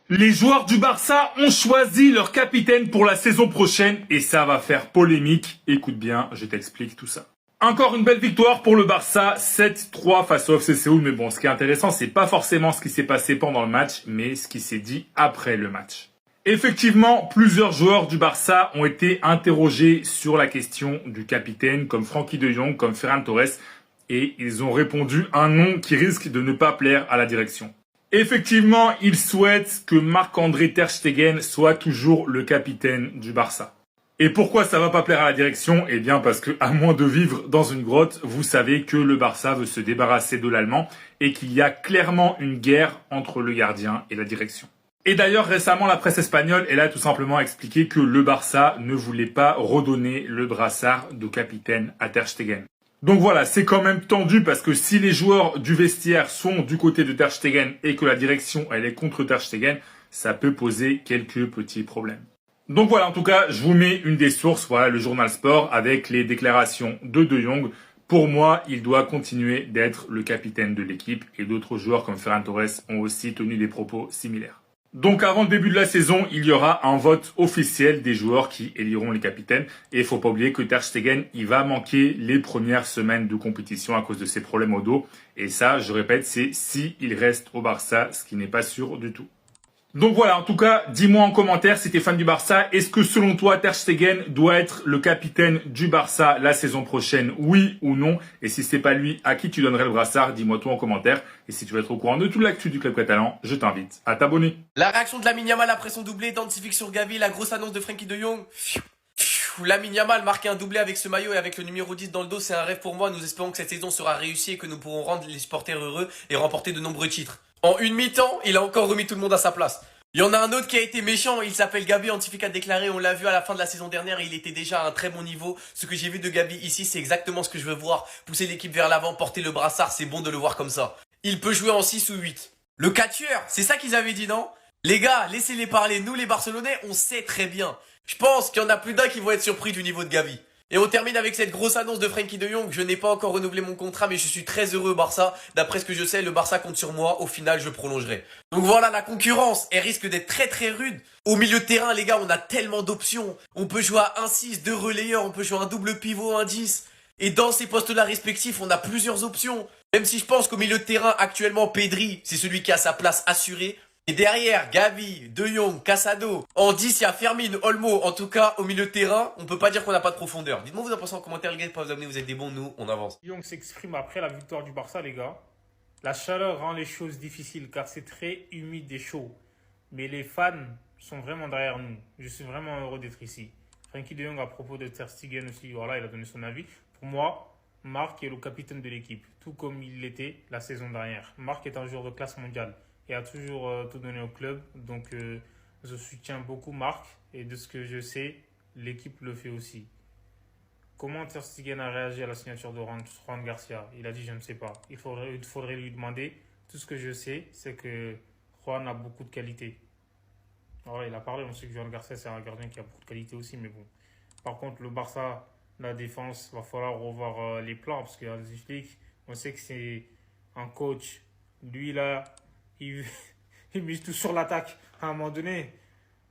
Les joueurs du Barça ont choisi leur capitaine pour la saison prochaine et ça va faire polémique. Écoute bien, je t'explique tout ça. Encore une belle victoire pour le Barça, 7-3 face au FC Séoul. Mais bon, ce qui est intéressant, c'est pas forcément ce qui s'est passé pendant le match, mais ce qui s'est dit après le match. Effectivement, plusieurs joueurs du Barça ont été interrogés sur la question du capitaine, comme Frenkie de Jong, comme Ferran Torres, et ils ont répondu un nom qui risque de ne pas plaire à la direction. Effectivement, ils souhaitent que Marc-André Ter Stegen soit toujours le capitaine du Barça. Et pourquoi ça va pas plaire à la direction? Eh bien parce que, à moins de vivre dans une grotte, vous savez que le Barça veut se débarrasser de l'Allemand et qu'il y a clairement une guerre entre le gardien et la direction. Et d'ailleurs, récemment, la presse espagnole, elle a tout simplement expliqué que le Barça ne voulait pas redonner le brassard de capitaine à Ter Stegen. Donc voilà, c'est quand même tendu parce que si les joueurs du vestiaire sont du côté de Ter Stegen et que la direction, elle est contre Ter Stegen, ça peut poser quelques petits problèmes. Donc voilà, en tout cas, je vous mets une des sources, voilà, le journal Sport, avec les déclarations de Jong. Pour moi, il doit continuer d'être le capitaine de l'équipe et d'autres joueurs comme Ferran Torres ont aussi tenu des propos similaires. Donc avant le début de la saison, il y aura un vote officiel des joueurs qui éliront les capitaines. Et il faut pas oublier que Ter Stegen, il va manquer les premières semaines de compétition à cause de ses problèmes au dos. Et ça, je répète, c'est si il reste au Barça, ce qui n'est pas sûr du tout. Donc voilà, en tout cas, dis-moi en commentaire si tu es fan du Barça. Est-ce que selon toi, Ter Stegen doit être le capitaine du Barça la saison prochaine, oui ou non? Et si c'est pas lui, à qui tu donnerais le brassard? Dis-moi tout en commentaire. Et si tu veux être au courant de toute l'actu du club catalan, je t'invite à t'abonner. La réaction de Lamine Yamal après son doublé, identifique sur Gavi, la grosse annonce de Frenkie de Jong. Lamine Yamal marquer un doublé avec ce maillot et avec le numéro 10 dans le dos, c'est un rêve pour moi. Nous espérons que cette saison sera réussie et que nous pourrons rendre les supporters heureux et remporter de nombreux titres. En une mi-temps, il a encore remis tout le monde à sa place. Il y en a un autre qui a été méchant, il s'appelle Gavi, Antifique a déclaré, on l'a vu à la fin de la saison dernière, il était déjà à un très bon niveau. Ce que j'ai vu de Gavi ici, c'est exactement ce que je veux voir. Pousser l'équipe vers l'avant, porter le brassard, c'est bon de le voir comme ça. Il peut jouer en 6 ou 8. Le quatuor, c'est ça qu'ils avaient dit, non? Les gars, laissez-les parler, nous les Barcelonais, on sait très bien. Je pense qu'il y en a plus d'un qui vont être surpris du niveau de Gavi. Et on termine avec cette grosse annonce de Frenkie de Jong. Je n'ai pas encore renouvelé mon contrat, mais je suis très heureux au Barça. D'après ce que je sais, le Barça compte sur moi. Au final, je prolongerai. Donc voilà, la concurrence, elle risque d'être très très rude. Au milieu de terrain, les gars, on a tellement d'options. On peut jouer à 1-6, 2 relayeurs, on peut jouer un double pivot, un 10. Et dans ces postes-là respectifs, on a plusieurs options. Même si je pense qu'au milieu de terrain, actuellement, Pedri, c'est celui qui a sa place assurée. Et derrière, Gavi, De Jong, Casado, en 10, il y a Fermin, Olmo. En tout cas, au milieu de terrain, on peut pas dire qu'on n'a pas de profondeur. Dites-moi vous en pensez en commentaire, les gars, pas vous amener, vous êtes des bons, nous, on avance. Young s'exprime après la victoire du Barça, les gars. La chaleur rend les choses difficiles car c'est très humide et chaud. Mais les fans sont vraiment derrière nous. Je suis vraiment heureux d'être ici. Frenkie de Jong à propos de Ter Stegen aussi, voilà, il a donné son avis. Pour moi, Marc est le capitaine de l'équipe, tout comme il l'était la saison dernière. Marc est un joueur de classe mondiale et a toujours tout donné au club. Donc je soutiens beaucoup Marc et de ce que je sais, l'équipe le fait aussi. Comment Ter Stegen a réagi à la signature de Juan Garcia? Il a dit je ne sais pas. Il faudrait lui demander. Tout ce que je sais, c'est que Juan a beaucoup de qualité. Voilà, il a parlé, on sait que Juan Garcia c'est un gardien qui a beaucoup de qualité aussi, mais bon. Par contre, le Barça, la défense, va falloir revoir les plans parce qu'Hansi Flick, on sait que c'est un coach. Lui là, il, il mise tout sur l'attaque. À un moment donné,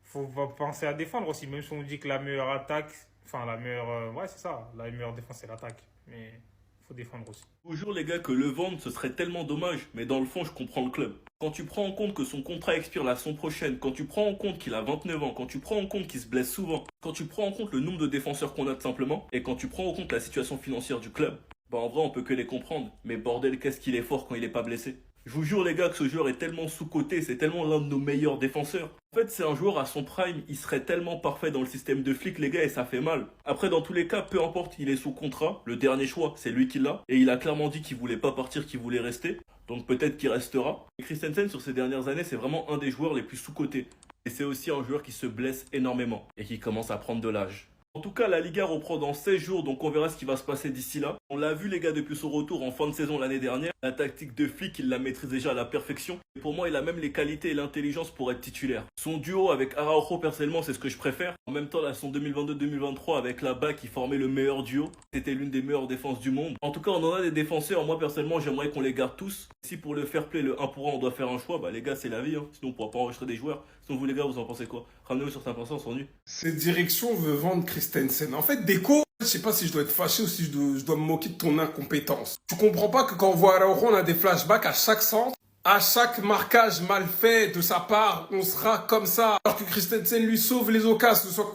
il faut penser à défendre aussi. Même si on dit que la meilleure attaque, enfin la meilleure, ouais c'est ça, la meilleure défense c'est l'attaque. Mais il faut défendre aussi. Toujours les gars que le vendre ce serait tellement dommage, mais dans le fond je comprends le club. Quand tu prends en compte que son contrat expire la saison prochaine, quand tu prends en compte qu'il a 29 ans, quand tu prends en compte qu'il se blesse souvent, quand tu prends en compte le nombre de défenseurs qu'on a tout simplement, et quand tu prends en compte la situation financière du club, bah en vrai on peut que les comprendre, mais bordel qu'est-ce qu'il est fort quand il est pas blessé. Je vous jure les gars que ce joueur est tellement sous-coté, c'est tellement l'un de nos meilleurs défenseurs. En fait c'est un joueur à son prime, il serait tellement parfait dans le système de flic les gars et ça fait mal. Après dans tous les cas, peu importe, il est sous contrat, le dernier choix c'est lui qui l'a, et il a clairement dit qu'il voulait pas partir, qu'il voulait rester, donc peut-être qu'il restera. Et Christensen sur ces dernières années c'est vraiment un des joueurs les plus sous-cotés. Et c'est aussi un joueur qui se blesse énormément, et qui commence à prendre de l'âge. En tout cas, la Liga reprend dans 16 jours, donc on verra ce qui va se passer d'ici là. On l'a vu les gars depuis son retour en fin de saison l'année dernière. La tactique de flic, il la maîtrise déjà à la perfection. Et pour moi, il a même les qualités et l'intelligence pour être titulaire. Son duo avec Araujo, personnellement, c'est ce que je préfère. En même temps, là, son 2022-2023 avec la BAC, qui formait le meilleur duo. C'était l'une des meilleures défenses du monde. En tout cas, on en a des défenseurs. Moi, personnellement, j'aimerais qu'on les garde tous. Si pour le fair play, le 1 pour 1, on doit faire un choix, bah les gars, c'est la vie. Hein. Sinon, on pourra pas enregistrer des joueurs. Sinon, vous les gars, vous en pensez quoi? Ramenez-vous sur 5%, on s'ennuie. Cette direction veut vendre Christensen. En fait, Deco, je sais pas si je dois être fâché ou si je dois me moquer de ton incompétence. Tu comprends pas que quand on voit Araujo, on a des flashbacks à chaque centre, à chaque marquage mal fait de sa part, on sera comme ça. Alors que Christensen lui sauve les occasions, que ce soit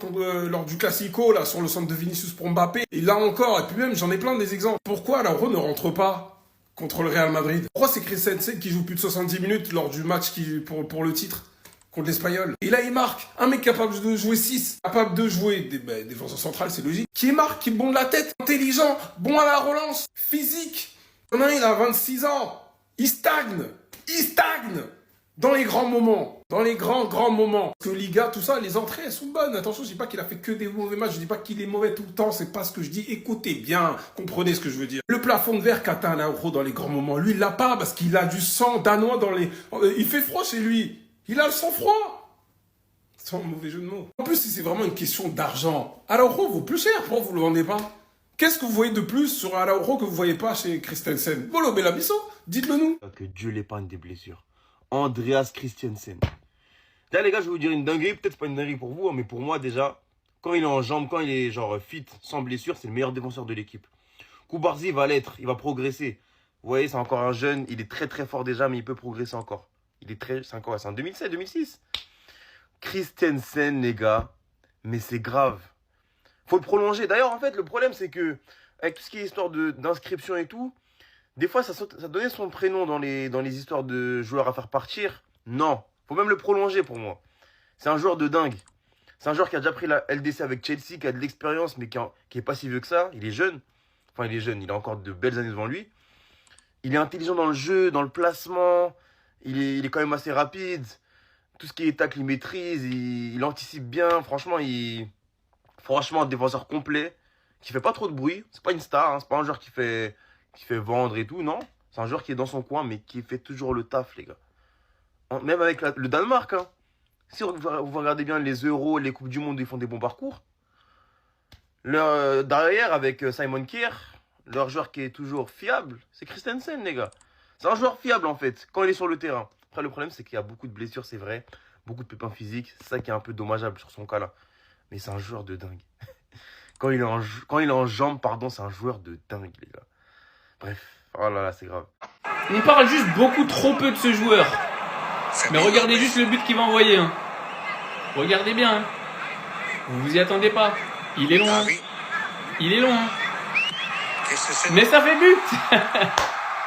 lors du Classico, là, sur le centre de Vinicius pour Mbappé. Et là encore, et puis même, j'en ai plein des exemples. Pourquoi Araujo ne rentre pas contre le Real Madrid? Pourquoi c'est Christensen qui joue plus de 70 minutes lors du match pour le titre contre l'Espagnol? Et là, il marque. Un mec capable de jouer 6, capable de jouer défenseur central, c'est logique. Qui marque, qui est bon de la tête, intelligent, bon à la relance, physique. Il y en a un, il a 26 ans. Il stagne. Dans les grands moments. Dans les grands moments. Parce que Liga, tout ça, les entrées, elles sont bonnes. Attention, je dis pas qu'il a fait que des mauvais matchs. Je dis pas qu'il est mauvais tout le temps. C'est pas ce que je dis. Écoutez bien. Comprenez ce que je veux dire. Le plafond de verre qu'atteint Araujo dans les grands moments, lui, il l'a pas parce qu'il a du sang danois dans les... Il fait froid chez lui. Il a le sang froid. Sans mauvais jeu de mots. En plus, si c'est vraiment une question d'argent, Araujo vaut plus cher. Pourquoi vous le vendez pas? Qu'est-ce que vous voyez de plus sur Araujo que vous voyez pas chez Christensen? Bolo Belabisso, dites-le nous. Que Dieu l'épargne des blessures. Andreas Christensen. Là, les gars, je vais vous dire une dinguerie. Peut-être pas une dinguerie pour vous, hein, mais pour moi, déjà, quand il est en jambes, quand il est genre fit, sans blessure, c'est le meilleur défenseur de l'équipe. Koubarzi va l'être, il va progresser. Vous voyez, c'est encore un jeune, il est très très fort déjà, mais il peut progresser encore. C'est en 2007, 2006. Christensen, les gars, mais c'est grave. Faut le prolonger. D'ailleurs, en fait, le problème, c'est que, avec tout ce qui est histoire d'inscription et tout, des fois, ça donnait son prénom dans les histoires de joueurs à faire partir. Non, faut même le prolonger pour moi. C'est un joueur de dingue. C'est un joueur qui a déjà pris la LDC avec Chelsea, qui a de l'expérience, mais qui est pas si vieux que ça. Il est jeune. Enfin, il est jeune, il a encore de belles années devant lui. Il est intelligent dans le jeu, dans le placement. Il est quand même assez rapide. Tout ce qui est tacle, il maîtrise. Il anticipe bien. Franchement, un défenseur complet, qui fait pas trop de bruit. C'est pas une star, hein. C'est pas un joueur qui fait vendre et tout, non. C'est un joueur qui est dans son coin, mais qui fait toujours le taf, les gars. Même avec le Danemark, hein. Si vous regardez bien les Euros, les Coupes du Monde, ils font des bons parcours. Derrière, avec Simon Kjær, leur joueur qui est toujours fiable, c'est Christensen, les gars. C'est un joueur fiable, en fait, quand il est sur le terrain. Après, le problème, c'est qu'il y a beaucoup de blessures, c'est vrai. Beaucoup de pépins physiques. C'est ça qui est un peu dommageable sur son cas-là. Mais c'est un joueur de dingue. Quand il est en jambes, pardon, c'est un joueur de dingue, les gars. Bref, oh là là, c'est grave. On parle juste beaucoup trop peu de ce joueur. Mais regardez juste le but qu'il va envoyer. Hein. Regardez bien. Hein. Vous vous y attendez pas. Il est long. Hein. Il est long. Hein. Mais ça fait but.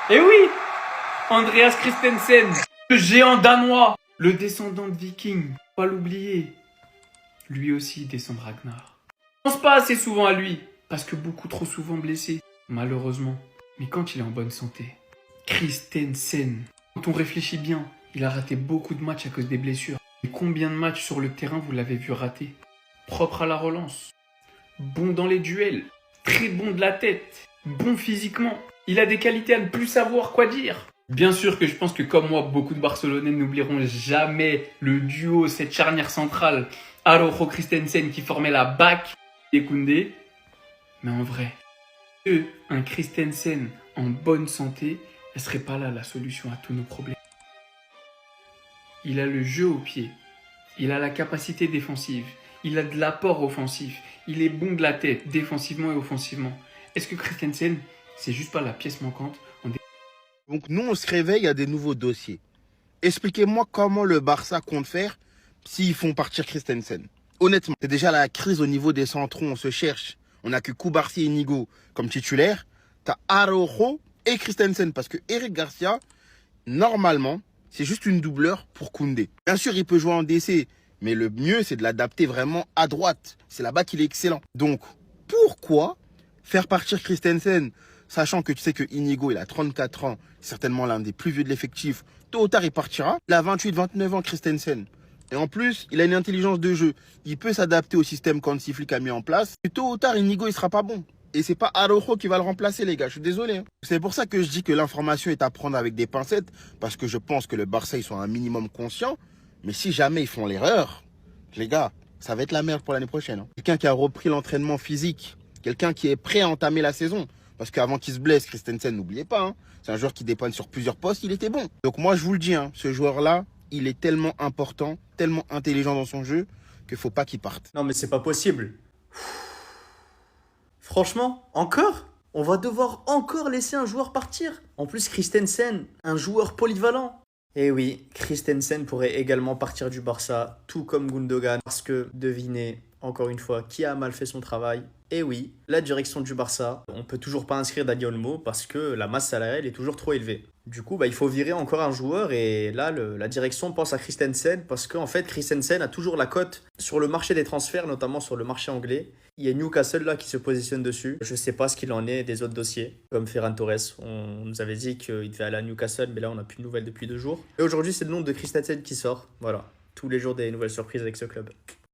Et oui, Andreas Christensen, le géant danois, le descendant de Viking, pas l'oublier. Lui aussi descend de Ragnar. On pense pas assez souvent à lui, parce que beaucoup trop souvent blessé, malheureusement. Mais quand il est en bonne santé, Christensen, quand on réfléchit bien, il a raté beaucoup de matchs à cause des blessures. Et combien de matchs sur le terrain vous l'avez vu rater? Propre à la relance, bon dans les duels, très bon de la tête, bon physiquement. Il a des qualités à ne plus savoir quoi dire. Bien sûr que je pense que comme moi, beaucoup de Barcelonais n'oublieront jamais le duo, cette charnière centrale, Araujo Christensen qui formait la BAC et Koundé. Mais en vrai, un Christensen en bonne santé, elle serait pas là la solution à tous nos problèmes. Il a le jeu au pied, il a la capacité défensive, il a de l'apport offensif, il est bon de la tête, défensivement et offensivement. Est-ce que Christensen, c'est juste pas la pièce manquante? Donc nous, on se réveille, il y a des nouveaux dossiers. Expliquez-moi comment le Barça compte faire s'ils font partir Christensen. Honnêtement, c'est déjà la crise au niveau des centraux, on se cherche. On n'a que Koubarsi et Inigo comme titulaires. T'as Araujo et Christensen parce que Eric Garcia, normalement, c'est juste une doubleur pour Koundé. Bien sûr, il peut jouer en DC, mais le mieux, c'est de l'adapter vraiment à droite. C'est là-bas qu'il est excellent. Donc, pourquoi faire partir Christensen, sachant que tu sais que Inigo, il a 34 ans, certainement l'un des plus vieux de l'effectif. Tôt ou tard, il partira. Il a 28-29 ans, Christensen. Et en plus, il a une intelligence de jeu. Il peut s'adapter au système qu'Hansi Flick a mis en place. Et tôt ou tard, Inigo, il sera pas bon. Et c'est pas Araujo qui va le remplacer, les gars. Je suis désolé. C'est pour ça que je dis que l'information est à prendre avec des pincettes. Parce que je pense que le Barça, ils sont un minimum conscients. Mais si jamais ils font l'erreur, les gars, ça va être la merde pour l'année prochaine. Hein. Quelqu'un qui a repris l'entraînement physique. Quelqu'un qui est prêt à entamer la saison. Parce qu'avant qu'il se blesse, Christensen, n'oubliez pas. Hein, c'est un joueur qui dépanne sur plusieurs postes. Il était bon. Donc moi, je vous le dis, hein, ce joueur-là, il est tellement important, tellement intelligent dans son jeu, qu'il faut pas qu'il parte. Non mais c'est pas possible. Franchement, encore? On va devoir encore laisser un joueur partir. En plus, Christensen, un joueur polyvalent. Et oui, Christensen pourrait également partir du Barça, tout comme Gundogan. Parce que, devinez, encore une fois, qui a mal fait son travail? Et oui, la direction du Barça, on peut toujours pas inscrire Dani Olmo parce que la masse salariale est toujours trop élevée. Du coup, il faut virer encore un joueur et là, la direction pense à Christensen parce qu'en fait, Christensen a toujours la cote sur le marché des transferts, notamment sur le marché anglais. Il y a Newcastle là qui se positionne dessus. Je sais pas ce qu'il en est des autres dossiers, comme Ferran Torres. On nous avait dit qu'il devait aller à Newcastle, mais là, on n'a plus de nouvelles depuis 2 jours. Et aujourd'hui, c'est le nom de Christensen qui sort. Voilà, tous les jours des nouvelles surprises avec ce club.